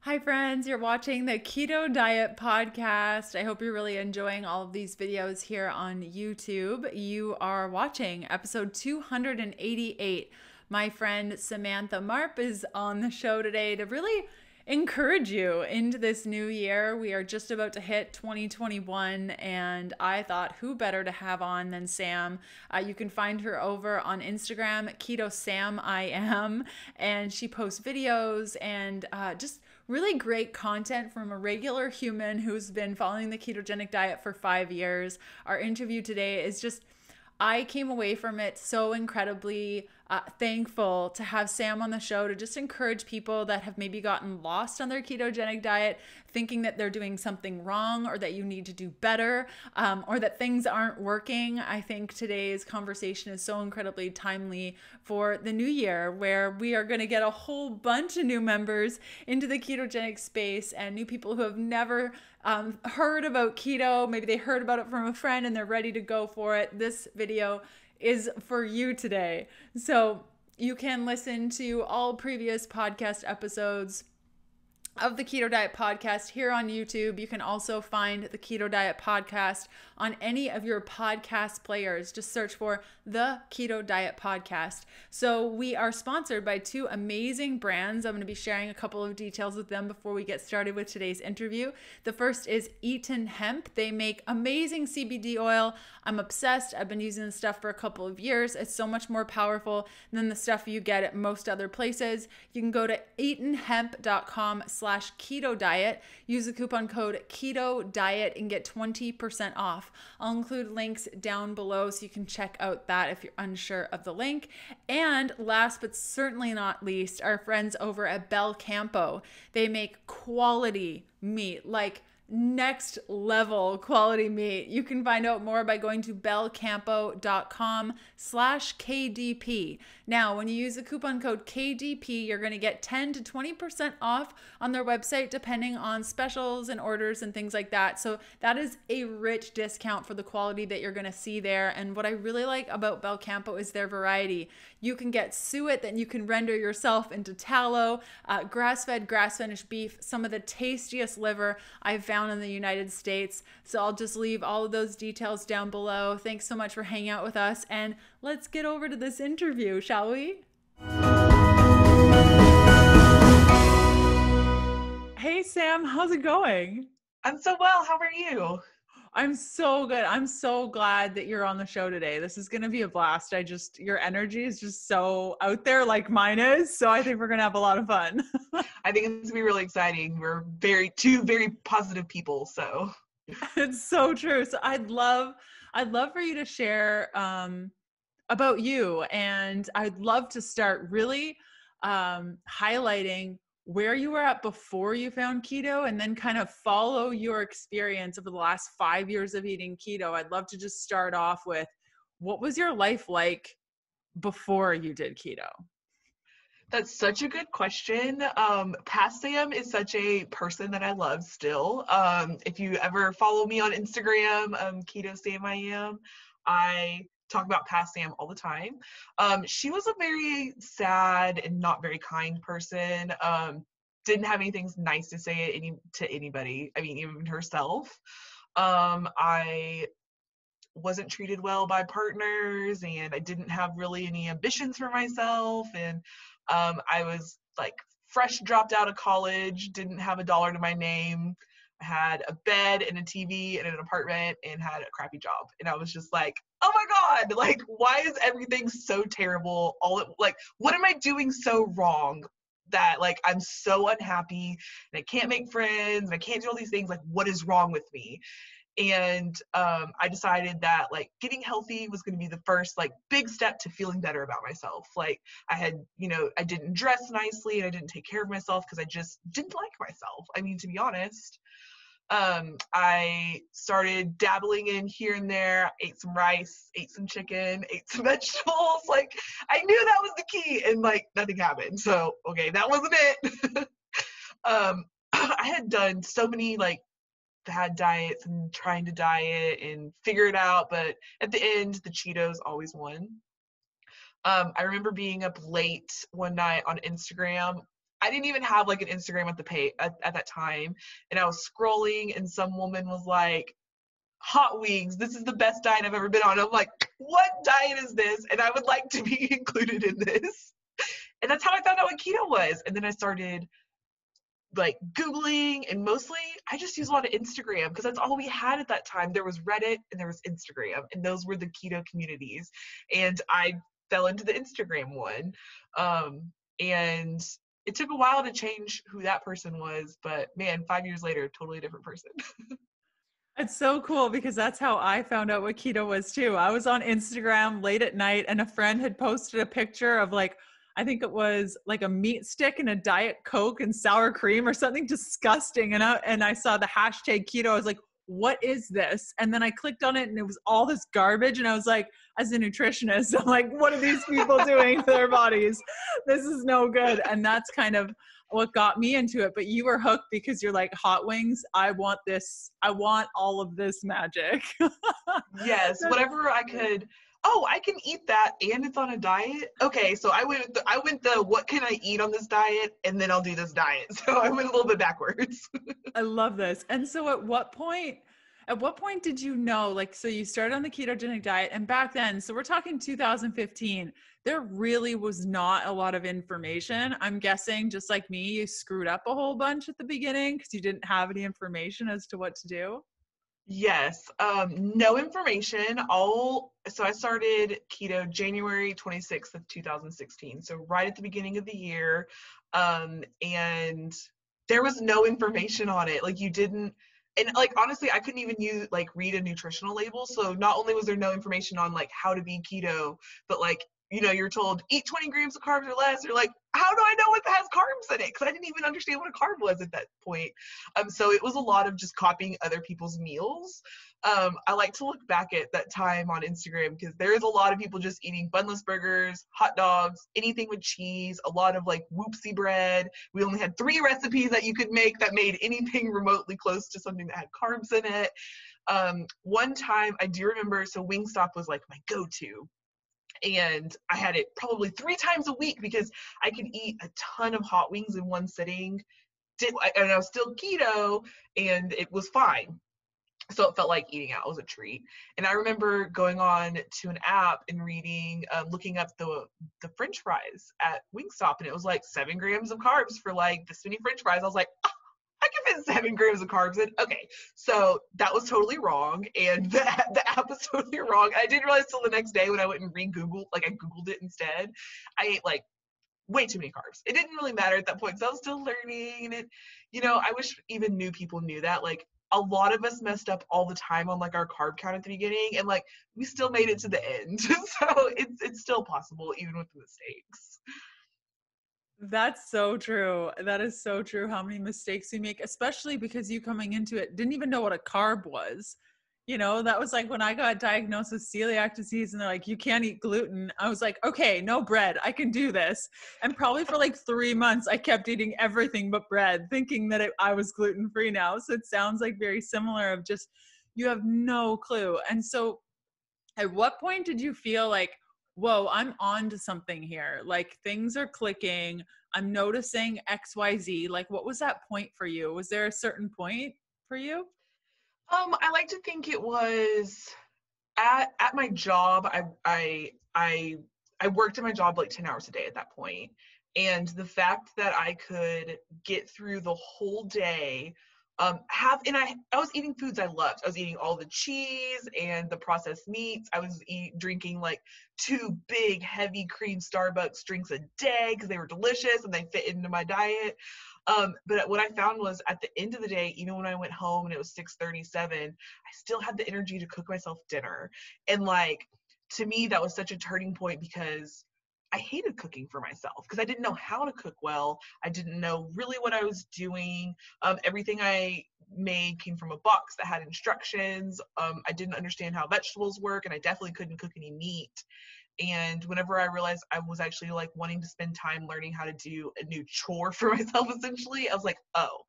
Hi friends, you're watching the Keto Diet Podcast. I hope you're really enjoying all of these videos here on YouTube. You are watching episode 288. My friend Samantha Marpe is on the show today to really encourage you into this new year. We are just about to hit 2021, and I thought who better to have on than Sam. You can find her over on Instagram, Keto Sam I am, and she posts videos and just really great content from a regular human who's been following the ketogenic diet for 5 years. Our interview today is just, I came away from it so incredibly thankful to have Sam on the show to just encourage people that have maybe gotten lost on their ketogenic diet, thinking that they're doing something wrong or that you need to do better, or that things aren't working. I think today's conversation is so incredibly timely for the new year, where we are going to get a whole bunch of new members into the ketogenic space and new people who have never heard about keto. Maybe they heard about it from a friend and they're ready to go for it. This video is for you today. So you can listen to all previous podcast episodes of the Keto Diet Podcast here on YouTube. You can also find the Keto Diet Podcast on any of your podcast players. Just search for the Keto Diet Podcast. So we are sponsored by two amazing brands. I'm going to be sharing a couple of details with them before we get started with today's interview. The first is Eaton Hemp. They make amazing CBD oil. I'm obsessed. I've been using this stuff for a couple of years. It's so much more powerful than the stuff you get at most other places. You can go to eatonhemp.com/keto diet. Use the coupon code Keto Diet and get 20% off. I'll include links down below so you can check out that if you're unsure of the link. And last but certainly not least, our friends over at Bel Campo. They make quality meat, like next level quality meat. You can find out more by going to belcampo.com/KDP. Now, when you use the coupon code KDP, you're going to get 10 to 20% off on their website, depending on specials and orders and things like that. So that is a rich discount for the quality that you're going to see there. And what I really like about Bel Campo is their variety. You can get suet that you can render yourself into tallow, grass-fed, grass-finished beef, some of the tastiest liver I've found in the United States. So I'll just leave all of those details down below. Thanks so much for hanging out with us, and let's get over to this interview, shall we? Hey Sam, how's it going? I'm so well. How are you? I'm so good. I'm so glad that you're on the show today. This is going to be a blast. Your energy is just so out there like mine is. So I think we're going to have a lot of fun. I think it's going to be really exciting. We're two very positive people. So it's so true. So I'd love for you to share about you. And I'd love to start really highlighting where you were at before you found keto, and then kind of follow your experience over the last 5 years of eating keto. I'd love to just start off with, what was your life like before you did keto? That's such a good question. Past Sam is such a person that I love still. If you ever follow me on Instagram, Keto Sam I am, I talk about Past Sam all the time. She was a very sad and not very kind person. Didn't have anything nice to say to anybody. I mean, even herself. I wasn't treated well by partners, and I didn't have really any ambitions for myself. And I was like fresh dropped out of college, didn't have a dollar to my name. I had a bed and a TV and an apartment and had a crappy job. And I was just like, oh my God, like, why is everything so terrible? What am I doing so wrong that like I'm so unhappy and I can't make friends and I can't do all these things? Like, what is wrong with me? And I decided that like getting healthy was going to be the first like big step to feeling better about myself. Like I didn't dress nicely and I didn't take care of myself because I just didn't like myself. I mean, to be honest. I started dabbling in here and there, ate some rice, ate some chicken, ate some vegetables. Like, I knew that was the key, and like nothing happened. So, okay, that wasn't it. I had done so many like bad diets and trying to diet and figure it out, but at the end, the Cheetos always won. I remember being up late one night on Instagram I didn't even have like an Instagram at that time. And I was scrolling and some woman was like, hot wings, this is the best diet I've ever been on. I'm like, what diet is this? And I would like to be included in this. And that's how I found out what keto was. And then I started like Googling, and mostly I just use a lot of Instagram because that's all we had at that time. There was Reddit and there was Instagram, and those were the keto communities. And I fell into the Instagram one. And it took a while to change who that person was, but man, 5 years later, totally different person. It's so cool because that's how I found out what keto was too. I was on Instagram late at night and a friend had posted a picture of like, I think it was like a meat stick and a Diet Coke and sour cream or something disgusting. And I saw the hashtag keto. I was like, what is this? And then I clicked on it and it was all this garbage. And I was like, as a nutritionist, I'm like, what are these people doing to their bodies? This is no good. And that's kind of what got me into it. But you were hooked because you're like, hot wings, I want this. I want all of this magic. Yes, whatever I could. Oh, I can eat that and it's on a diet. Okay, so I went the what can I eat on this diet, and then I'll do this diet. So I went a little bit backwards. I love this. And so at what point did you know, like, so you started on the ketogenic diet, and back then, so we're talking 2015, there really was not a lot of information. I'm guessing just like me, you screwed up a whole bunch at the beginning because you didn't have any information as to what to do. Yes, no information. So I started keto January 26th of 2016. So right at the beginning of the year. And there was no information on it. Like you didn't, and like, honestly, I couldn't even read a nutritional label. So not only was there no information on like how to be keto, but like, you're told eat 20 grams of carbs or less. You're like, how do I know what has carbs in it? Because I didn't even understand what a carb was at that point. So it was a lot of just copying other people's meals. I like to look back at that time on Instagram because there is a lot of people just eating bunless burgers, hot dogs, anything with cheese, a lot of like whoopsie bread. We only had 3 recipes that you could make that made anything remotely close to something that had carbs in it. One time I do remember, so Wingstop was like my go-to. And I had it probably 3 times a week because I could eat a ton of hot wings in one sitting. And I was still keto and it was fine. So it felt like eating out was a treat. And I remember going on to an app and reading, looking up the French fries at Wingstop, and it was like 7 grams of carbs for like this many French fries. I was like, oh, I can fit 7 grams of carbs in. Okay, so that was totally wrong, and the app was totally wrong. I didn't realize till the next day when I went and re-Googled, like I Googled it instead. I ate like way too many carbs. It didn't really matter at that point because I was still learning, and I wish even new people knew that. Like a lot of us messed up all the time on like our carb count at the beginning, and like we still made it to the end. So it's still possible even with the mistakes. That's so true. That is so true. How many mistakes we make, especially because you coming into it didn't even know what a carb was. That was like when I got diagnosed with celiac disease and they're like, you can't eat gluten. I was like, okay, no bread. I can do this. And probably for like 3 months, I kept eating everything but bread, thinking that I was gluten-free now. So it sounds like very similar of just, you have no clue. And so at what point did you feel like, whoa, I'm on to something here? Like things are clicking. I'm noticing XYZ. Like what was that point for you? Was there a certain point for you? I like to think it was at my job. I worked at my job like 10 hours a day at that point. And the fact that I could get through the whole day, I was eating foods I loved. I was eating all the cheese and the processed meats. I was drinking like 2 big heavy cream Starbucks drinks a day because they were delicious and they fit into my diet. But what I found was at the end of the day, even when I went home and it was 6:37, I still had the energy to cook myself dinner. And like, to me, that was such a turning point because I hated cooking for myself because I didn't know how to cook well. I didn't know really what I was doing. Everything I made came from a box that had instructions. I didn't understand how vegetables work, and I definitely couldn't cook any meat. And whenever I realized I was actually like wanting to spend time learning how to do a new chore for myself, essentially, I was like, oh,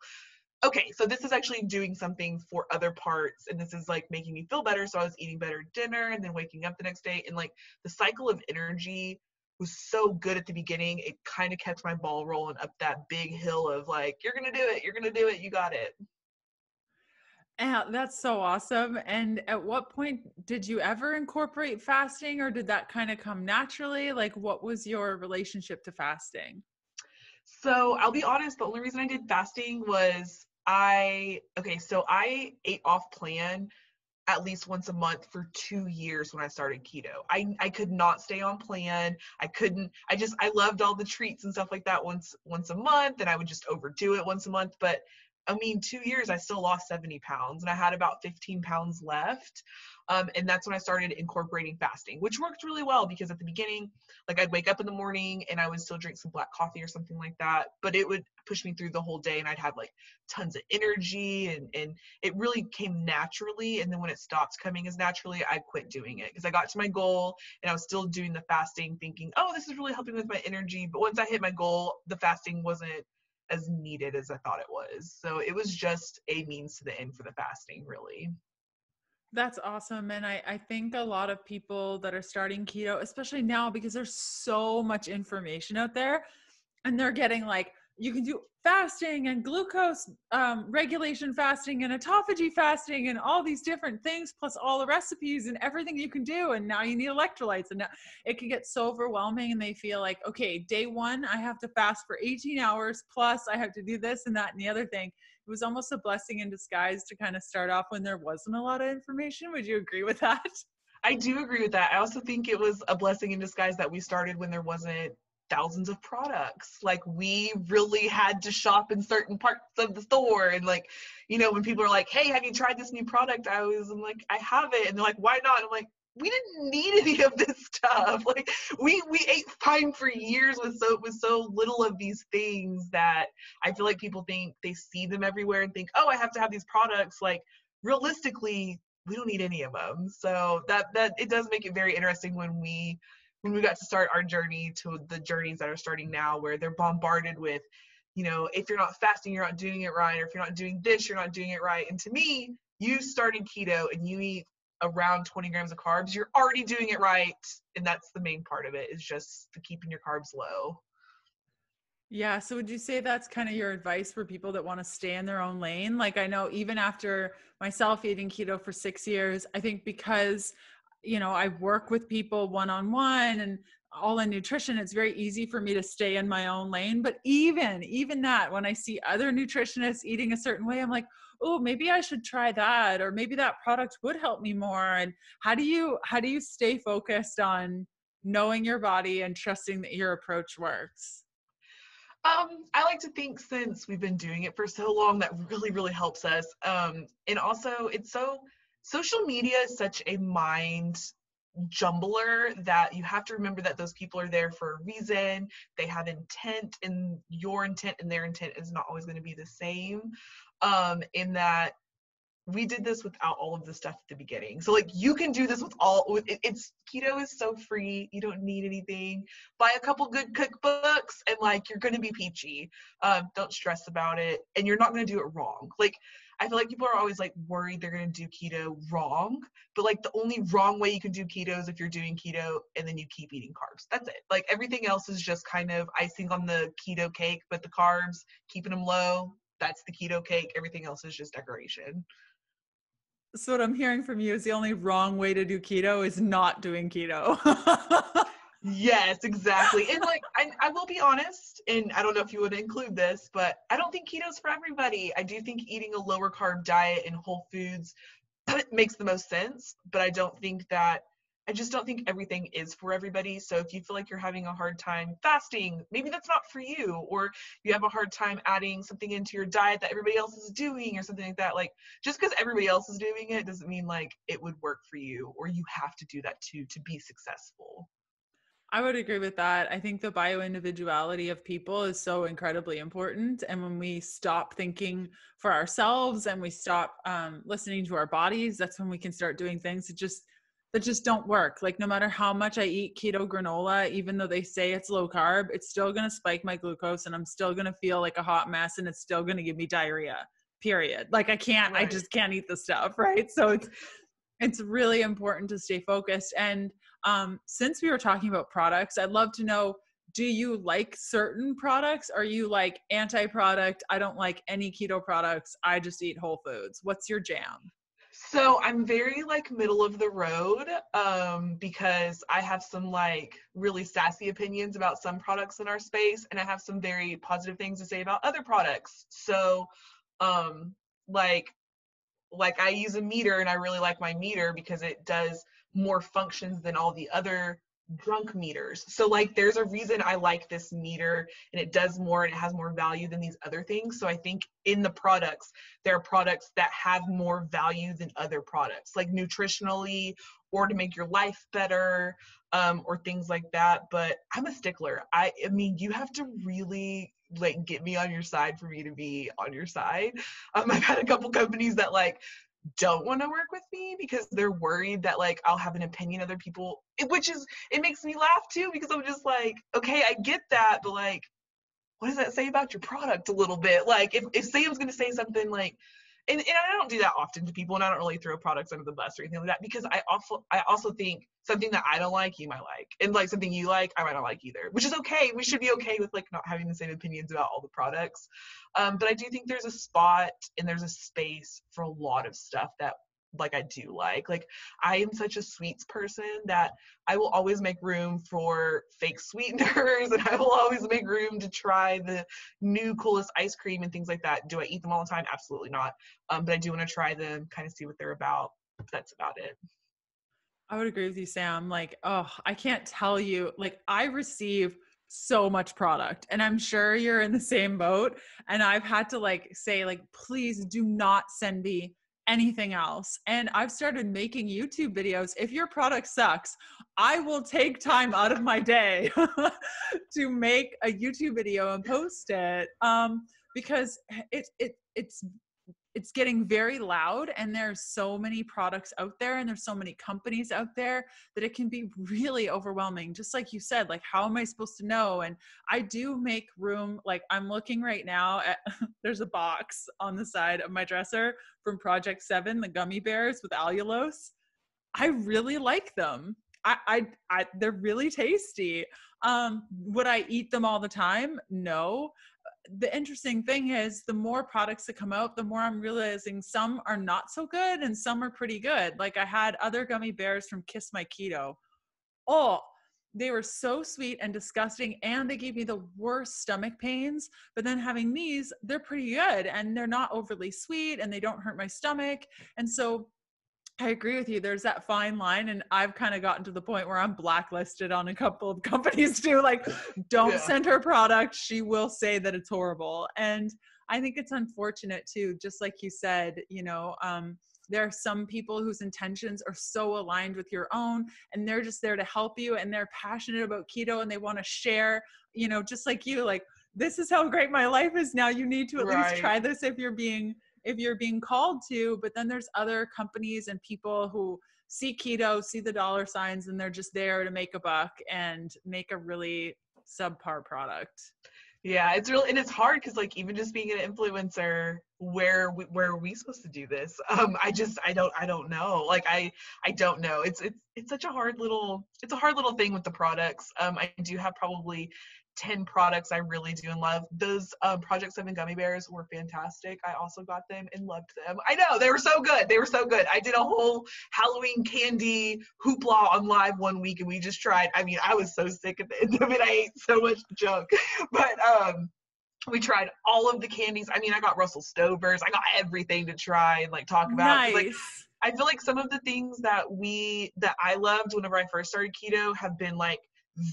okay, so this is actually doing something for other parts, and this is like making me feel better. So I was eating better dinner and then waking up the next day, and like the cycle of energy was so good at the beginning. It kind of kept my ball rolling up that big hill of like, you're going to do it. You're going to do it. You got it. That's so awesome. And at what point did you ever incorporate fasting, or did that kind of come naturally? Like, what was your relationship to fasting? So I'll be honest, the only reason I did fasting was so I ate off plan at least once a month for 2 years when I started keto. I could not stay on plan. I loved all the treats and stuff like that once a month, and I would just overdo it once a month. But I mean, 2 years, I still lost 70 pounds, and I had about 15 pounds left. And that's when I started incorporating fasting, which worked really well because at the beginning, like I'd wake up in the morning and I would still drink some black coffee or something like that, but it would push me through the whole day and I'd have like tons of energy and it really came naturally. And then when it stopped coming as naturally, I quit doing it because I got to my goal and I was still doing the fasting thinking, oh, this is really helping with my energy. But once I hit my goal, the fasting wasn't as needed as I thought it was. So it was just a means to the end for the fasting, really. That's awesome. And I think a lot of people that are starting keto, especially now, because there's so much information out there, and they're getting like, you can do fasting and glucose regulation fasting and autophagy fasting and all these different things, plus all the recipes and everything you can do. And now you need electrolytes. And now it can get so overwhelming, and they feel like, okay, day one, I have to fast for 18 hours, plus I have to do this and that and the other thing. It was almost a blessing in disguise to kind of start off when there wasn't a lot of information. Would you agree with that? I do agree with that. I also think it was a blessing in disguise that we started when there wasn't thousands of products. Like we really had to shop in certain parts of the store. And like, when people are like, hey, have you tried this new product? I'm like, I haven't. And they're like, why not? And I'm like, we didn't need any of this stuff. Like we ate fine for years with so little of these things that I feel like people think they see them everywhere and think, oh, I have to have these products. Like realistically, we don't need any of them. So that it does make it very interesting when we got to start our journey to the journeys that are starting now, where they're bombarded with, if you're not fasting, you're not doing it right, or if you're not doing this, you're not doing it right. And to me, you started keto and you eat around 20 grams of carbs, you're already doing it right. And that's the main part of it, is just the keeping your carbs low. Yeah. So would you say that's kind of your advice for people that want to stay in their own lane? Like I know even after myself eating keto for 6 years, I think because, I work with people one-on-one and all in nutrition, it's very easy for me to stay in my own lane. But even that, when I see other nutritionists eating a certain way, I'm like, oh, maybe I should try that, or maybe that product would help me more. And how do you stay focused on knowing your body and trusting that your approach works? I like to think, since we've been doing it for so long, that really, really helps us. And also social media is such a mind jumbler that you have to remember that those people are there for a reason. They have intent, and your intent and their intent is not always going to be the same. In that we did this without all of the stuff at the beginning. So like you can do this with it's keto is so free. You don't need anything. Buy a couple good cookbooks and like you're going to be peachy. Don't stress about it. And you're not going to do it wrong. Like I feel like people are always like worried they're going to do keto wrong, but like the only wrong way you can do keto is if you're doing keto and then you keep eating carbs. That's it. Like everything else is just kind of icing on the keto cake, but the carbs, keeping them low, that's the keto cake. Everything else is just decoration. So what I'm hearing from you is the only wrong way to do keto is not doing keto. Yes, exactly. And like, I will be honest, and I don't know if you would include this, but I don't think keto's for everybody. I do think eating a lower carb diet in whole foods makes the most sense, but I just don't think everything is for everybody. So if you feel like you're having a hard time fasting, maybe that's not for you, or you have a hard time adding something into your diet that everybody else is doing or something like that. Like just because everybody else is doing it doesn't mean like it would work for you, or you have to do that too to be successful. I would agree with that. I think the bio-individuality of people is so incredibly important. And when we stop thinking for ourselves and we stop listening to our bodies, that's when we can start doing things that just don't work. Like no matter how much I eat keto granola, even though they say it's low carb, it's still going to spike my glucose and I'm still going to feel like a hot mess and it's still going to give me diarrhea, period. Like I Right. just can't eat the stuff. Right. So It's really important to stay focused. And since we were talking about products, I'd love to know, do you like certain products? Are you like anti-product? I don't like any keto products. I just eat whole foods. What's your jam? So I'm very like middle of the road, because I have some like really sassy opinions about some products in our space, and I have some very positive things to say about other products. So um, like I use a meter, and I really like my meter because it does more functions than all the other drunk meters. So like there's a reason I like this meter, and it does more and it has more value than these other things. So I think in the products, there are products that have more value than other products, like nutritionally or to make your life better, or things like that. But I'm a stickler. I mean, you have to really like get me on your side for me to be on your side. I've had a couple companies that like don't want to work with me because they're worried that like I'll have an opinion other people, it makes me laugh too, because I'm just like, okay, I get that, but like, what does that say about your product a little bit? Like if Sam's going to say something like, and I don't do that often to people, and I don't really throw products under the bus or anything like that, because I also think something that I don't like, you might like, and like something you like, I might not like either, which is okay. We should be okay with like not having the same opinions about all the products. But I do think there's a spot and there's a space for a lot of stuff that like I do like. Like I am such a sweets person that I will always make room for fake sweeteners, and I will always make room to try the new coolest ice cream and things like that. Do I eat them all the time? Absolutely not. But I do want to try them, kind of see what they're about. That's about it. I would agree with you, Sam. Like, oh, I can't tell you, like, I receive so much product, and I'm sure you're in the same boat. And I've had to like say, like, please do not send me anything else. And I've started making YouTube videos. If your product sucks, I will take time out of my day to make a YouTube video and post it. Because it's getting very loud, and there's so many products out there, and there's so many companies out there that it can be really overwhelming. Just like you said, like, how am I supposed to know? And I do make room. Like, I'm looking right now at there's a box on the side of my dresser from Project 7, the gummy bears with allulose. I really like them. They're really tasty. Would I eat them all the time? No. The interesting thing is, the more products that come out, the more I'm realizing some are not so good and some are pretty good. Like, I had other gummy bears from Kiss My Keto. Oh, they were so sweet and disgusting, and they gave me the worst stomach pains. But then having these, they're pretty good, and they're not overly sweet, and they don't hurt my stomach. And so I agree with you. There's that fine line, and I've kind of gotten to the point where I'm blacklisted on a couple of companies too. Like, don't send her product. She will say that it's horrible. And I think it's unfortunate too, just like you said, there are some people whose intentions are so aligned with your own, and they're just there to help you, and they're passionate about keto, and they want to share, just like you, like, this is how great my life is now. You need to at least try this if you're being called to. But then there's other companies and people who see keto, see the dollar signs, and they're just there to make a buck and make a really subpar product. Yeah, it's really, and it's hard because like even just being an influencer, where are we supposed to do this? I don't know. Like I don't know. It's such a hard little thing with the products. I do have probably 10 products I really do and love. Those Project 7 gummy bears were fantastic. I also got them and loved them. I know, they were so good. I did a whole Halloween candy hoopla on live one week, and we just tried. I mean, I was so sick at the end of it. I ate so much junk. But we tried all of the candies. I mean, I got Russell Stover's. I got everything to try and like talk about. Nice. Like, I feel like some of the things that I loved whenever I first started keto have been like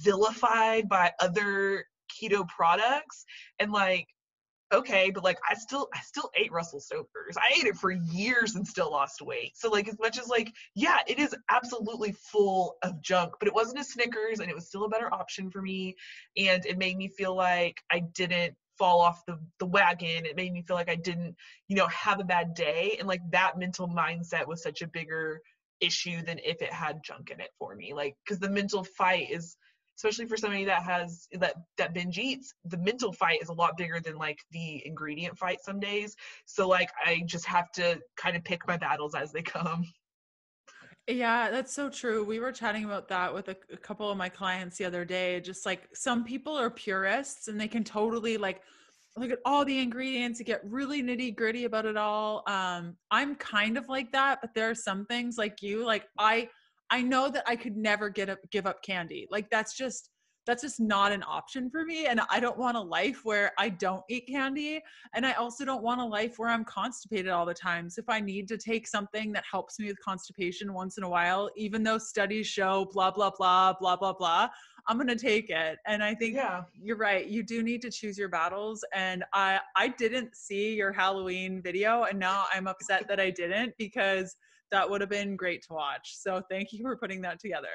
vilified by other keto products. And like, okay, but like I still ate Russell Stover's. I ate it for years and still lost weight. So like, as much as like, yeah, it is absolutely full of junk, but it wasn't a Snickers, and it was still a better option for me. And it made me feel like I didn't fall off the wagon. It made me feel like I didn't, have a bad day. And like that mental mindset was such a bigger issue than if it had junk in it for me. Like, because the mental fight is, especially for somebody that has that binge eats, the mental fight is a lot bigger than like the ingredient fight some days. So like I just have to kind of pick my battles as they come. Yeah, that's so true. We were chatting about that with a couple of my clients the other day. Just like some people are purists and they can totally like look at all the ingredients and get really nitty gritty about it all. I'm kind of like that, but there are some things like you, like I know that I could never give up candy. Like that's just not an option for me. And I don't want a life where I don't eat candy. And I also don't want a life where I'm constipated all the time. So if I need to take something that helps me with constipation once in a while, even though studies show blah, blah, blah, blah, blah, blah, I'm going to take it. And I think Yeah. you're right. You do need to choose your battles. And I didn't see your Halloween video. And now I'm upset that I didn't, because that would have been great to watch. So thank you for putting that together.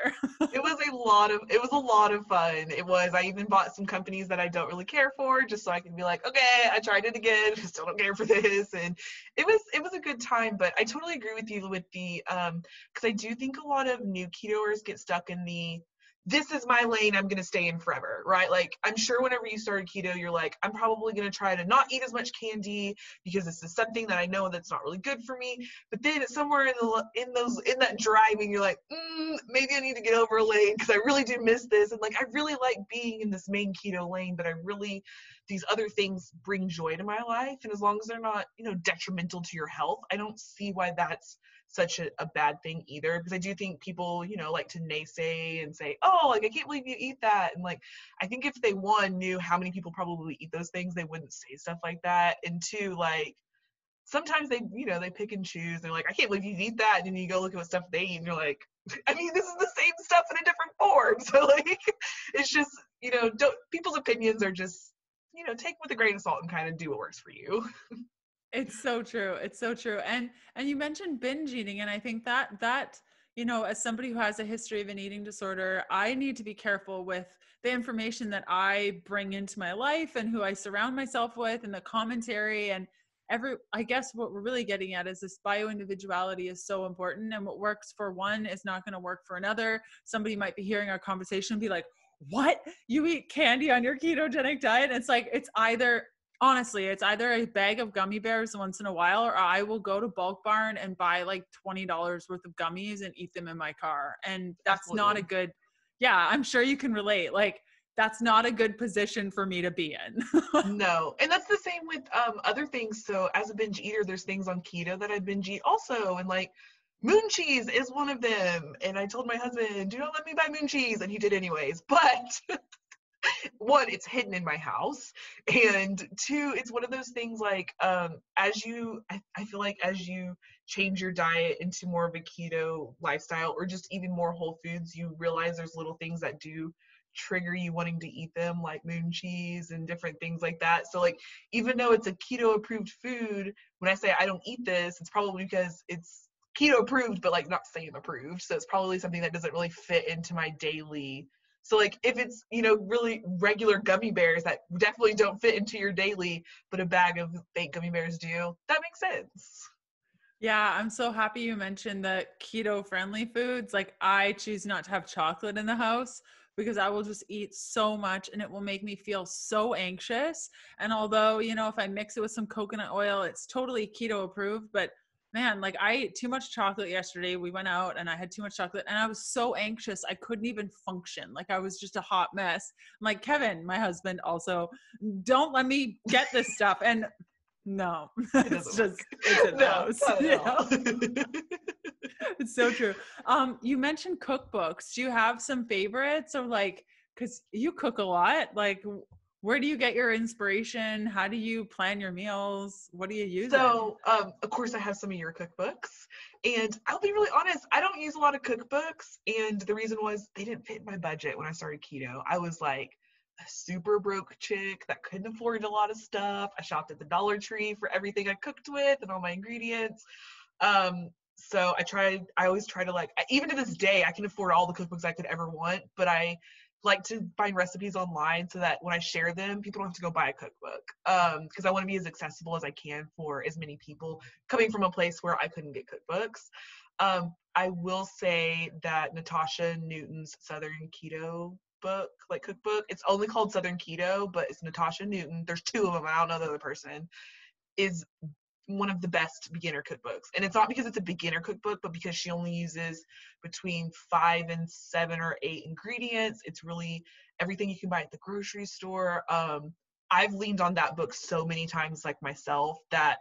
It was a lot of fun. I even bought some companies that I don't really care for, just so I can be like, okay, I tried it again, still don't care for this. And it was a good time. But I totally agree with you with the because I do think a lot of new ketoers get stuck in the, this is my lane, I'm going to stay in forever, right? Like, I'm sure whenever you started keto, you're like, I'm probably going to try to not eat as much candy because this is something that I know that's not really good for me. But then somewhere in that driving, you're like, maybe I need to get over a lane because I really do miss this. And like, I really like being in this main keto lane, but these other things bring joy to my life. And as long as they're not, detrimental to your health, I don't see why that's such a bad thing either, because I do think people, like to naysay and say, oh, like, I can't believe you eat that. And like, I think if they, one, knew how many people probably eat those things, they wouldn't say stuff like that. And two, like, sometimes they pick and choose. They're like, I can't believe you eat that. And then you go look at what stuff they eat and you're like, I mean, this is the same stuff in a different form. So like, it's just, people's opinions are just, take with a grain of salt and kind of do what works for you. It's so true. It's so true. And you mentioned binge eating, and I think that as somebody who has a history of an eating disorder, I need to be careful with the information that I bring into my life and who I surround myself with and the commentary and I guess what we're really getting at is this bioindividuality is so important, and what works for one is not going to work for another. Somebody might be hearing our conversation and be like, "What? You eat candy on your ketogenic diet?" And it's like honestly, it's either a bag of gummy bears once in a while, or I will go to Bulk Barn and buy like $20 worth of gummies and eat them in my car. And that's not a Absolutely. good, yeah, I'm sure you can relate. Like, that's not a good position for me to be in. No. And that's the same with other things. So as a binge eater, there's things on keto that I binge eat also. And like, moon cheese is one of them. And I told my husband, do not let me buy moon cheese. And he did anyways. But one, it's hidden in my house. And two, it's one of those things like, I feel like as you change your diet into more of a keto lifestyle or just even more whole foods, you realize there's little things that do trigger you wanting to eat them, like moon cheese and different things like that. So like, even though it's a keto approved food, when I say I don't eat this, it's probably because it's keto approved, but like not SAM approved. So it's probably something that doesn't really fit into my daily. So like, if it's, really regular gummy bears that definitely don't fit into your daily, but a bag of fake gummy bears do, that makes sense. Yeah, I'm so happy you mentioned the keto friendly foods. Like, I choose not to have chocolate in the house because I will just eat so much and it will make me feel so anxious. And although, if I mix it with some coconut oil, it's totally keto approved. But man, like, I ate too much chocolate yesterday. We went out and I had too much chocolate and I was so anxious. I couldn't even function. Like, I was just a hot mess. I'm like, Kevin, my husband, also, don't let me get this stuff. And no, It doesn't work. it's in the No, house. not at all. It's so true. You mentioned cookbooks. Do you have some favorites, or like, because you cook a lot, like, where do you get your inspiration? How do you plan your meals? What are you using? So, of course, I have some of your cookbooks, and I'll be really honest, I don't use a lot of cookbooks, and the reason was they didn't fit my budget when I started keto. I was like a super broke chick that couldn't afford a lot of stuff. I shopped at the Dollar Tree for everything I cooked with and all my ingredients. So I always try to, like, even to this day, I can afford all the cookbooks I could ever want, but I like to find recipes online so that when I share them, people don't have to go buy a cookbook. Because I want to be as accessible as I can for as many people, coming from a place where I couldn't get cookbooks. I will say that Natasha Newton's Southern Keto book, like cookbook, it's only called Southern Keto, but it's Natasha Newton. There's two of them. I don't know the other person. Is one of the best beginner cookbooks. And it's not because it's a beginner cookbook, but because she only uses between 5 and 7 or 8 ingredients. It's really everything you can buy at the grocery store. I've leaned on that book so many times, like myself, that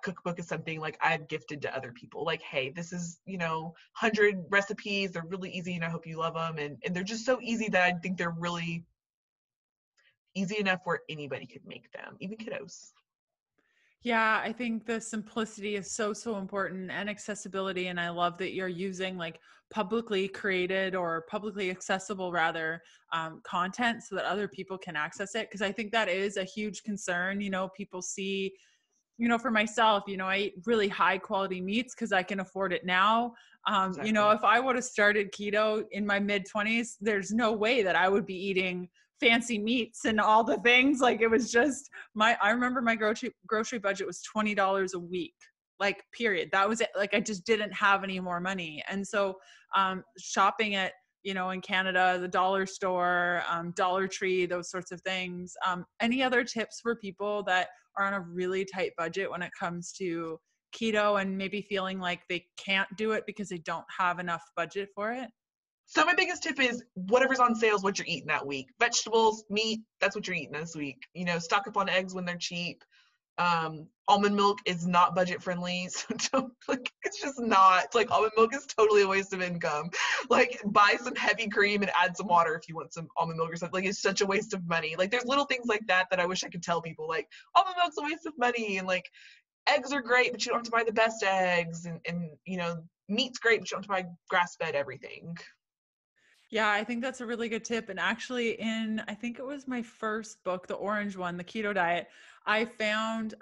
cookbook is something like I've gifted to other people. Like, hey, this is, 100 recipes. They're really easy and I hope you love them. And they're just so easy that I think they're really easy enough where anybody could make them, even kiddos. Yeah, I think the simplicity is so, so important, and accessibility. And I love that you're using like publicly created or publicly accessible rather content so that other people can access it. Cause I think that is a huge concern. People see, for myself, I eat really high quality meats because I can afford it now. Exactly. If I would have started keto in my mid 20s, there's no way that I would be eating fancy meats and all the things. Like, it was just I remember my grocery budget was $20 a week, like, period. That was it. Like, I just didn't have any more money. And so shopping at, in Canada, the dollar store, Dollar Tree, those sorts of things. Any other tips for people that are on a really tight budget when it comes to keto and maybe feeling like they can't do it because they don't have enough budget for it? So my biggest tip is whatever's on sale is what you're eating that week. Vegetables, meat, that's what you're eating this week. Stock up on eggs when they're cheap. Almond milk is not budget friendly, so it's just not. It's like almond milk is totally a waste of income. Like, buy some heavy cream and add some water if you want some almond milk or something. Like, it's such a waste of money. Like, there's little things like that I wish I could tell people. Like, almond milk's a waste of money, and like, eggs are great, but you don't have to buy the best eggs, and meat's great, but you don't have to buy grass-fed everything. Yeah, I think that's a really good tip. And actually, I think it was my first book, the orange one, the Keto Diet, I found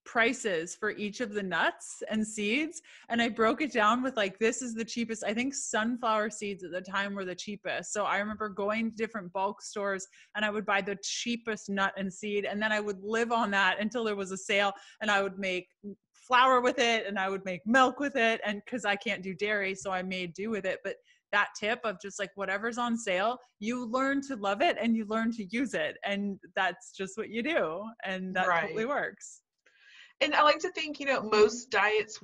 prices for each of the nuts and seeds. And I broke it down with like, this is the cheapest. I think sunflower seeds at the time were the cheapest. So I remember going to different bulk stores and I would buy the cheapest nut and seed. And then I would live on that until there was a sale, and I would make flour with it and I would make milk with it. And because I can't do dairy, so I made do with it. But that tip of just like whatever's on sale, you learn to love it and you learn to use it. And that's just what you do. And that totally works. And I like to think, most diets,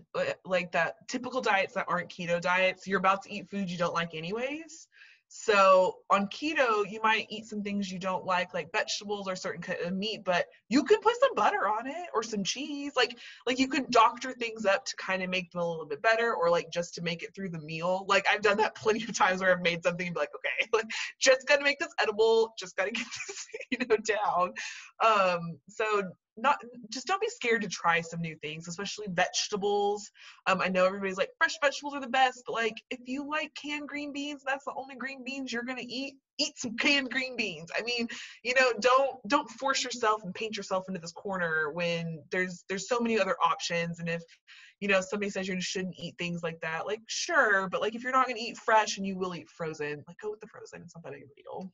like that, typical diets that aren't keto diets, you're about to eat food you don't like anyways. So on keto, you might eat some things you don't like vegetables or certain kind of meat, but you can put some butter on it or some cheese. Like you can doctor things up to kind of make them a little bit better, or like just to make it through the meal. Like, I've done that plenty of times where I've made something and be like, okay, like, just got to make this edible, just got to get this, down. So just don't be scared to try some new things, especially vegetables. I know everybody's like, fresh vegetables are the best, but like, if you like canned green beans, that's the only green beans you're gonna eat some canned green beans. I mean, don't force yourself and paint yourself into this corner when there's so many other options. And if somebody says you shouldn't eat things like that, like, sure, but like, if you're not gonna eat fresh and you will eat frozen, like, go with the frozen. It's not that big of a deal.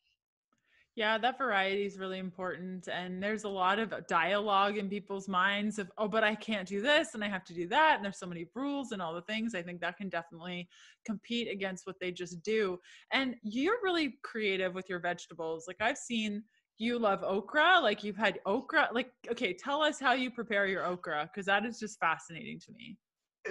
Yeah, that variety is really important. And there's a lot of dialogue in people's minds of, oh, but I can't do this and I have to do that. And there's so many rules and all the things. I think that can definitely compete against what they just do. And you're really creative with your vegetables. Like, I've seen you love okra. Like, you've had okra. Like, okay, tell us how you prepare your okra, because that is just fascinating to me.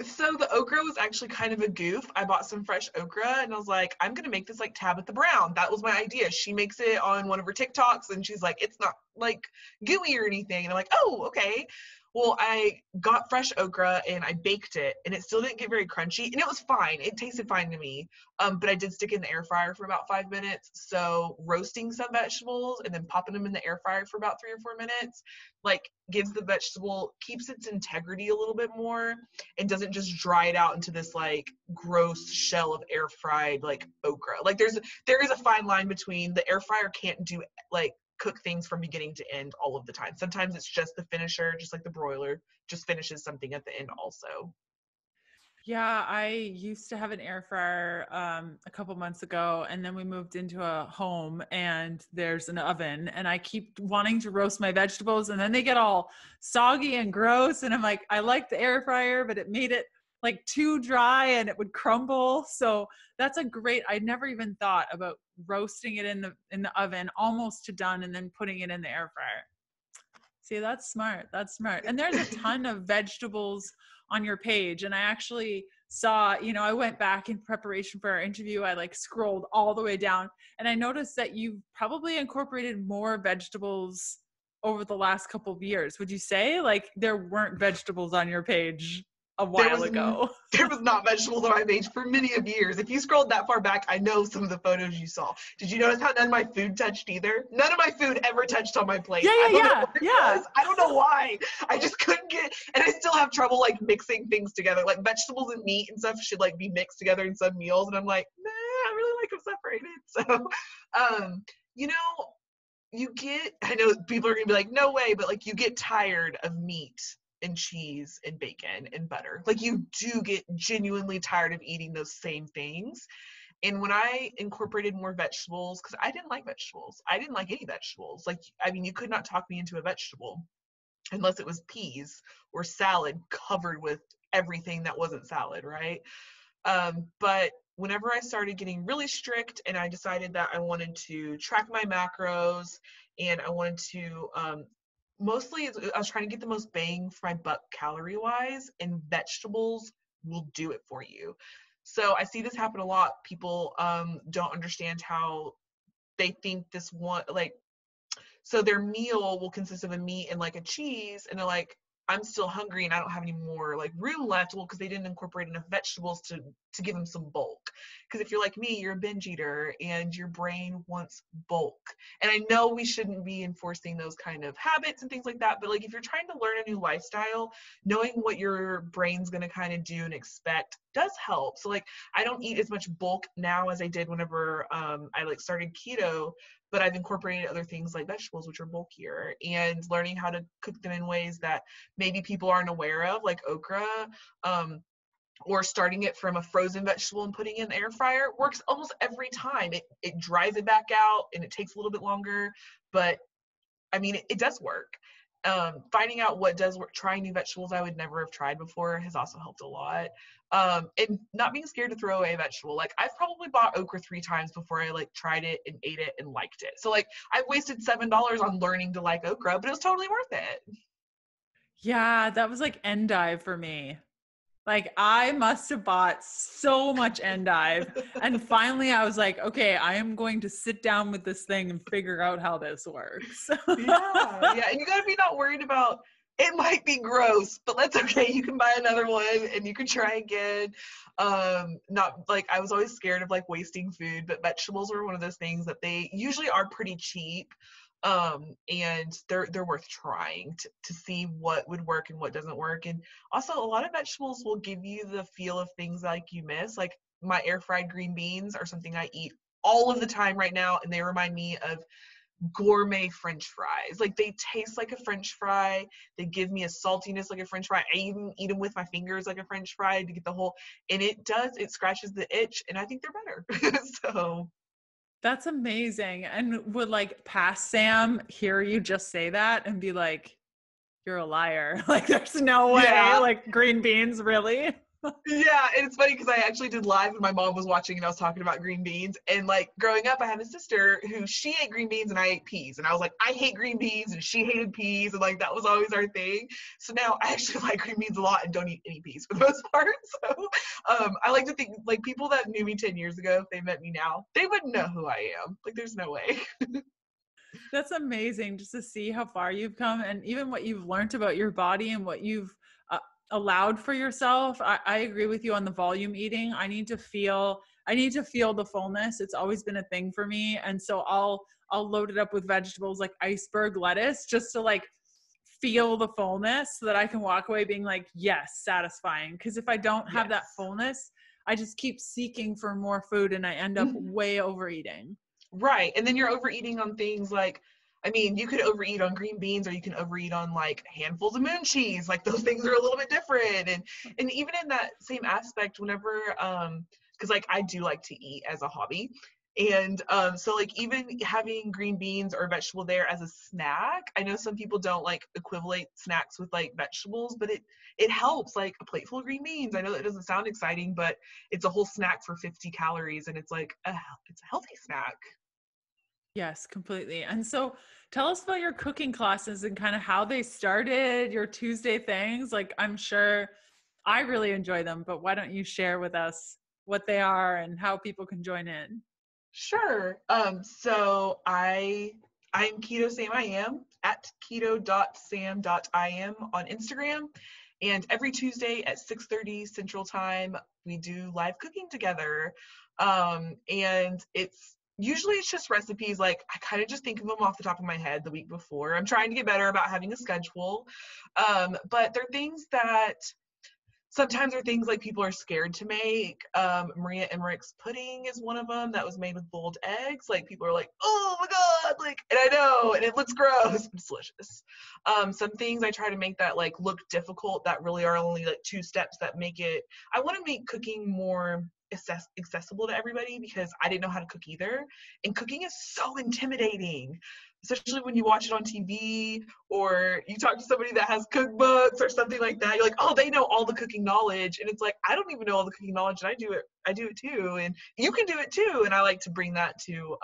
So the okra was actually kind of a goof. I bought some fresh okra and I was like, I'm going to make this like Tabitha Brown. That was my idea. She makes it on one of her TikToks and she's like, it's not like gooey or anything. And I'm like, oh, okay. Well, I got fresh okra and I baked it and it still didn't get very crunchy, and it was fine. It tasted fine to me. But I did stick it in the air fryer for about 5 minutes. So roasting some vegetables and then popping them in the air fryer for about 3 or 4 minutes, like, gives the vegetable, keeps its integrity a little bit more and doesn't just dry it out into this like gross shell of air fried like okra. Like, there is a fine line between, the air fryer can't do like cook things from beginning to end all of the time. Sometimes it's just the finisher, just like the broiler just finishes something at the end also. Yeah, I used to have an air fryer a couple months ago, and then we moved into a home and there's an oven, and I keep wanting to roast my vegetables and then they get all soggy and gross, and I'm like, I like the air fryer, but it made it like too dry and it would crumble. So that's I never even thought about roasting it in the oven almost to done and then putting it in the air fryer. See, that's smart. That's smart. And there's a ton of vegetables on your page. And I actually saw, I went back in preparation for our interview. I like scrolled all the way down and I noticed that you probably incorporated more vegetables over the last couple of years. Would you say like there weren't vegetables on your page a There while was ago? there was not vegetables on my page for many of years. If you scrolled that far back, I know some of the photos you saw. Did you notice how none of my food touched either? None of my food ever touched on my plate. Yeah, I don't know yeah, what it yeah. was. I don't know why. I just couldn't get, and I still have trouble like mixing things together. Like vegetables and meat and stuff should like be mixed together in some meals, and I'm like, nah, I really like them separated. So, you know, I know people are gonna be like, no way, but like you get tired of meat and cheese and bacon and butter. Like you do get genuinely tired of eating those same things. And when I incorporated more vegetables, because I didn't like vegetables, I didn't like any vegetables. Like, I mean, you could not talk me into a vegetable unless it was peas or salad covered with everything that wasn't salad, right? But whenever I started getting really strict and I decided that I wanted to track my macros and I wanted to, mostly I was trying to get the most bang for my buck calorie wise, and vegetables will do it for you. So I see this happen a lot. People don't understand how they think this one, like, so their meal will consist of a meat and like a cheese, and they're like, I'm still hungry and I don't have any more like room left. Well, because they didn't incorporate enough vegetables to give them some bulk. Because if you're like me, you're a binge eater and your brain wants bulk. And I know we shouldn't be enforcing those kind of habits and things like that, but like if you're trying to learn a new lifestyle, knowing what your brain's gonna kind of do and expect does help. So like I don't eat as much bulk now as I did whenever I like started keto, but I've incorporated other things like vegetables, which are bulkier, and learning how to cook them in ways that maybe people aren't aware of, like okra, or starting it from a frozen vegetable and putting it in the air fryer works almost every time. It dries it back out and it takes a little bit longer, but I mean, it does work. Finding out what does work, trying new vegetables I would never have tried before has also helped a lot. And not being scared to throw away a vegetable. Like I've probably bought okra 3 times before I like tried it and ate it and liked it. So like I've wasted $7 on learning to like okra, but it was totally worth it. Yeah, that was like endive for me. Like I must have bought so much endive. And finally I was like, okay, I am going to sit down with this thing and figure out how this works. Yeah. And you gotta be not worried about, it might be gross, but that's okay. You can buy another one and you can try again. Not like, I was always scared of like wasting food, but vegetables are one of those things that they usually are pretty cheap. And they're worth trying to see what would work and what doesn't work. And also a lot of vegetables will give you the feel of things like you miss. Like my air fried green beans are something I eat all of the time right now, and they remind me of gourmet French fries. Like they taste like a French fry. They give me a saltiness like a French fry. I even eat them with my fingers like a French fry to get the whole, and it scratches the itch, and I think they're better. So That's amazing. And would like past Sam hear you just say that and be like, you're a liar. Like there's no way, yeah. like green beans, really? Yeah, and it's funny because I actually did live when my mom was watching and I was talking about green beans. And like growing up, I had a sister who she ate green beans and I ate peas. And I was like, I hate green beans and she hated peas. And like that was always our thing. So now I actually like green beans a lot and don't eat any peas for the most part. So I like to think like people that knew me 10 years ago, if they met me now, they wouldn't know who I am. Like there's no way. That's amazing just to see how far you've come and even what you've learned about your body and what you've allowed for yourself. I agree with you on the volume eating. I need to feel the fullness. It's always been a thing for me. And so I'll load it up with vegetables like iceberg lettuce just to like feel the fullness so that I can walk away being like, yes, satisfying. Because if I don't have that fullness, I just keep seeking for more food and I end up way overeating. Right. And then you're overeating on things like, I mean, you could overeat on green beans or you can overeat on like handfuls of moon cheese. Like those things are a little bit different. And even in that same aspect, whenever because like I do like to eat as a hobby. And so like even having green beans or vegetable there as a snack, I know some people don't like equivalent snacks with like vegetables, but it helps. Like a plate full of green beans, I know that doesn't sound exciting, but it's a whole snack for 50 calories and it's like it's a healthy snack. Yes, completely. And so tell us about your cooking classes and kind of how they started, your Tuesday things. Like, I'm sure I really enjoy them, but why don't you share with us what they are and how people can join in? Sure. So I'm Keto Sam I am at keto.sam.im on Instagram. And every Tuesday at 6:30 Central Time, we do live cooking together. And it's just recipes, like I kind of just think of them off the top of my head the week before. I'm trying to get better about having a schedule. But they're things that sometimes are things like people are scared to make. Maria Emmerich's pudding is one of them that was made with boiled eggs. Like people are like, oh my God, like, and I know, and it looks gross, but it's delicious. Some things I try to make that like look difficult that really are only like 2 steps that make it, I want to make cooking more accessible to everybody because I didn't know how to cook either. And cooking is so intimidating, especially when you watch it on TV or you talk to somebody that has cookbooks or something like that. You're like, oh, they know all the cooking knowledge. And it's like, I don't even know all the cooking knowledge, and I do it too. And you can do it too. And I like to bring that to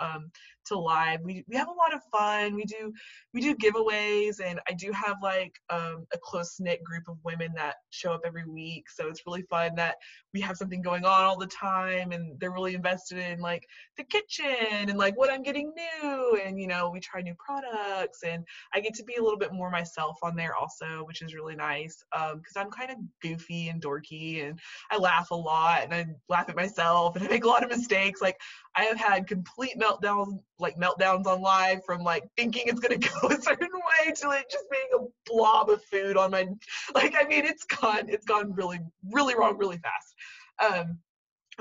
live. We have a lot of fun. We do giveaways, and I do have like a close knit group of women that show up every week. So it's really fun that we have something going on all the time, and they're really invested in like the kitchen and like what I'm getting new, and we try new products, and I get to be a little bit more myself on there also, which is really nice because I'm kind of goofy and dorky, and I laugh a lot, and I laugh at myself, and I make a lot of mistakes. Like I have had complete meltdowns on live, from like thinking it's gonna go a certain way to like just being a blob of food on my, it's gone really, really wrong really fast.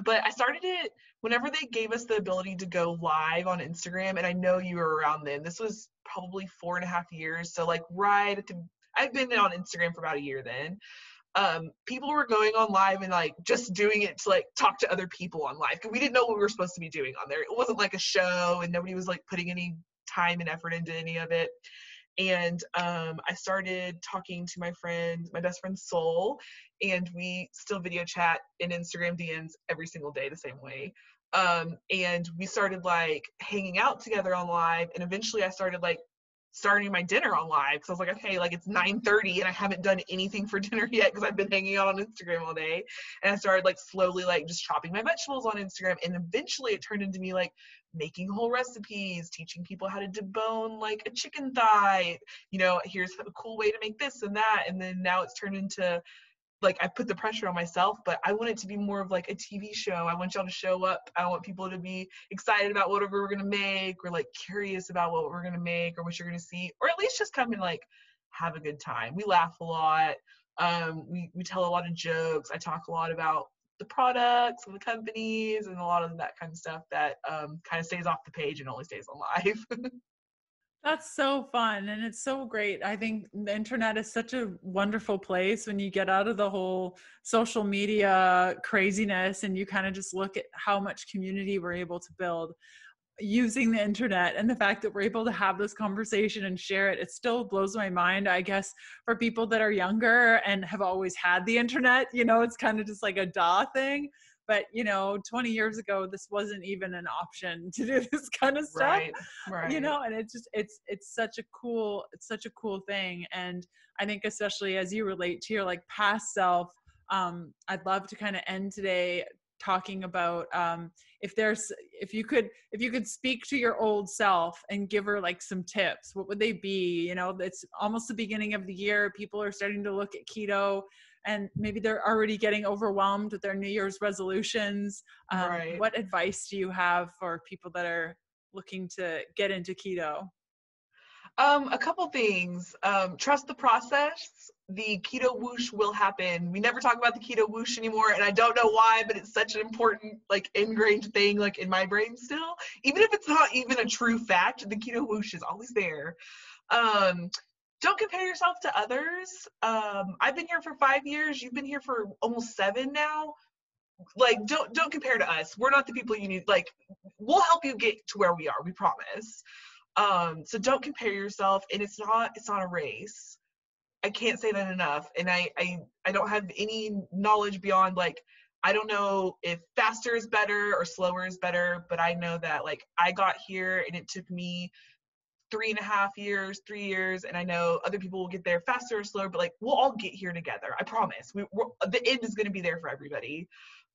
But I started it whenever they gave us the ability to go live on Instagram, and I know you were around then. This was probably 4.5 years. So like right at I've been on Instagram for about a year then. People were going on live and like just doing it to like talk to other people on live, because we didn't know what we were supposed to be doing on there. It wasn't like a show, and nobody was like putting any time and effort into any of it. And I started talking to my best friend Soul, and we still video chat in Instagram DMs every single day the same way. And we started like hanging out together on live, and eventually I started like starting my dinner on live, because I was like, okay, like it's 9:30 and I haven't done anything for dinner yet because I've been hanging out on Instagram all day. And I started like slowly like just chopping my vegetables on Instagram, and eventually it turned into me like making whole recipes, teaching people how to debone like a chicken thigh, here's a cool way to make this and that. And then now it's turned into like, I put the pressure on myself, but I want it to be more of like a TV show. I want y'all to show up. I want people to be excited about whatever we're going to make, or like curious about what we're going to make or what you're going to see, or at least just come and like have a good time. We laugh a lot. We tell a lot of jokes. I talk a lot about the products and the companies and a lot of that kind of stuff that kind of stays off the page and only stays on live. That's so fun. And it's so great. I think the internet is such a wonderful place when you get out of the whole social media craziness and you kind of just look at how much community we're able to build using the internet, and the fact that we're able to have this conversation and share it. It still blows my mind, I guess, for people that are younger and have always had the internet, it's kind of just like a duh thing. But 20 years ago, this wasn't even an option to do this kind of stuff. Right. And it's such a cool thing. And I think especially as you relate to your like past self, I'd love to kind of end today talking about if you could speak to your old self and give her like some tips, what would they be? It's almost the beginning of the year. People are starting to look at keto, and maybe they're already getting overwhelmed with their New Year's resolutions. Right. What advice do you have for people that are looking to get into keto? A couple things. Trust the process. The keto whoosh will happen. We never talk about the keto whoosh anymore, and I don't know why, but it's such an important, like, ingrained thing, like, in my brain still. Even if it's not even a true fact, the keto whoosh is always there. Don't compare yourself to others. I've been here for 5 years. You've been here for almost 7 now. Like, don't compare to us. We're not the people you need. Like, we'll help you get to where we are. We promise. So don't compare yourself, and it's not a race. I can't say that enough. And I don't have any knowledge beyond, like, I don't know if faster is better or slower is better, but I know that like I got here and it took me 3.5 years, 3 years, and I know other people will get there faster or slower, but like we'll all get here together. I promise. The end is going to be there for everybody.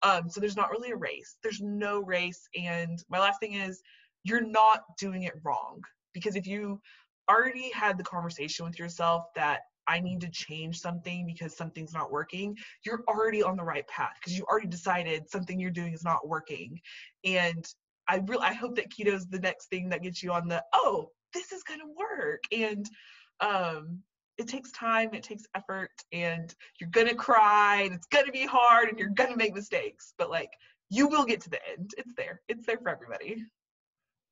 So there's not really a race. There's no race. And my last thing is, you're not doing it wrong, because if you already had the conversation with yourself that I need to change something because something's not working, you're already on the right path because you already decided something you're doing is not working. And I hope that keto is the next thing that gets you on the, oh, this is going to work. And it takes time, it takes effort, and you're going to cry, and it's going to be hard, and you're going to make mistakes, but like you will get to the end. It's there for everybody.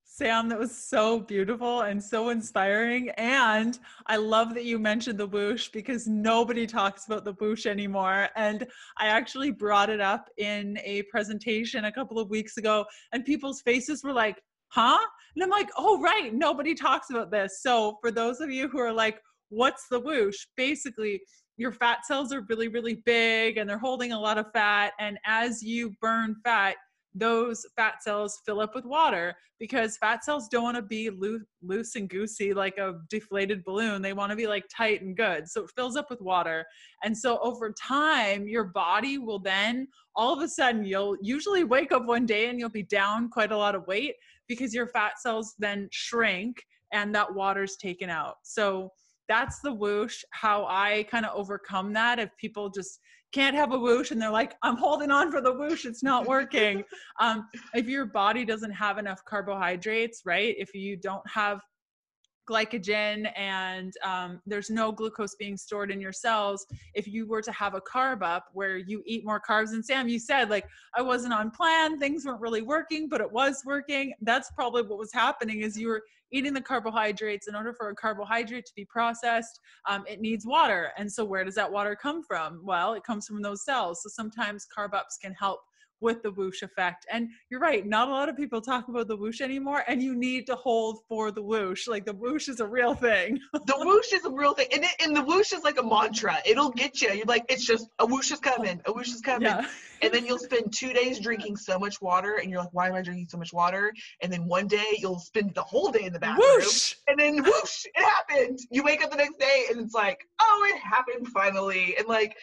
Sam, that was so beautiful and so inspiring. And I love that you mentioned the whoosh, because nobody talks about the whoosh anymore. And I actually brought it up in a presentation a couple of weeks ago, and people's faces were like, huh? And I'm like, oh, right. Nobody talks about this. So for those of you who are like, what's the whoosh? Basically, your fat cells are really, really big and they're holding a lot of fat. And as you burn fat, those fat cells fill up with water, because fat cells don't want to be loose and goosey like a deflated balloon. They want to be like tight and good. So it fills up with water. And so over time, your body will then, all of a sudden, you'll usually wake up one day and you'll be down quite a lot of weight, because your fat cells then shrink and that water's taken out. So that's the whoosh. How I kind of overcome that, if people just can't have a whoosh and they're like, I'm holding on for the whoosh, it's not working. If your body doesn't have enough carbohydrates, right? If you don't have glycogen and there's no glucose being stored in your cells, if you were to have a carb up where you eat more carbs, and Sam, you said like, I wasn't on plan, things weren't really working, but it was working. That's probably what was happening, is you were eating the carbohydrates. In order for a carbohydrate to be processed, it needs water. And so where does that water come from? Well, it comes from those cells. So sometimes carb ups can help with the whoosh effect. And you're right, not a lot of people talk about the whoosh anymore, and you need to hold for the whoosh. Like the whoosh is a real thing. The whoosh is a real thing. And the whoosh is like a mantra. It'll get you. You're like, it's just, a whoosh is coming. A whoosh is coming. Yeah. And then you'll spend 2 days drinking so much water, and you're like, why am I drinking so much water? And then one day you'll spend the whole day in the bathroom. Whoosh! And then whoosh, it happened. You wake up the next day and it's like, oh, it happened finally. And like,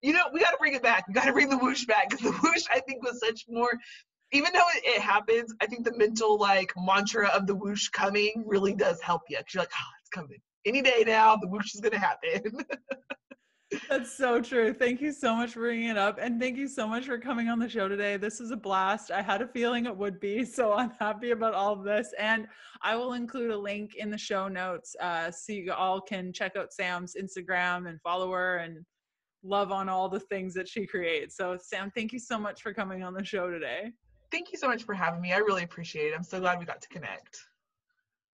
you know, we got to bring it back. We got to bring the whoosh back, because the whoosh, I think, was such more, even though it happens, I think the mental like mantra of the whoosh coming really does help you, because you're like, oh, it's coming. Any day now, the whoosh is going to happen. That's so true. Thank you so much for bringing it up. And thank you so much for coming on the show today. This was a blast. I had a feeling it would be, so I'm happy about all of this. And I will include a link in the show notes so you all can check out Sam's Instagram and follow her and love on all the things that she creates. So Sam, thank you so much for coming on the show today. Thank you so much for having me. I really appreciate it. I'm so glad we got to connect.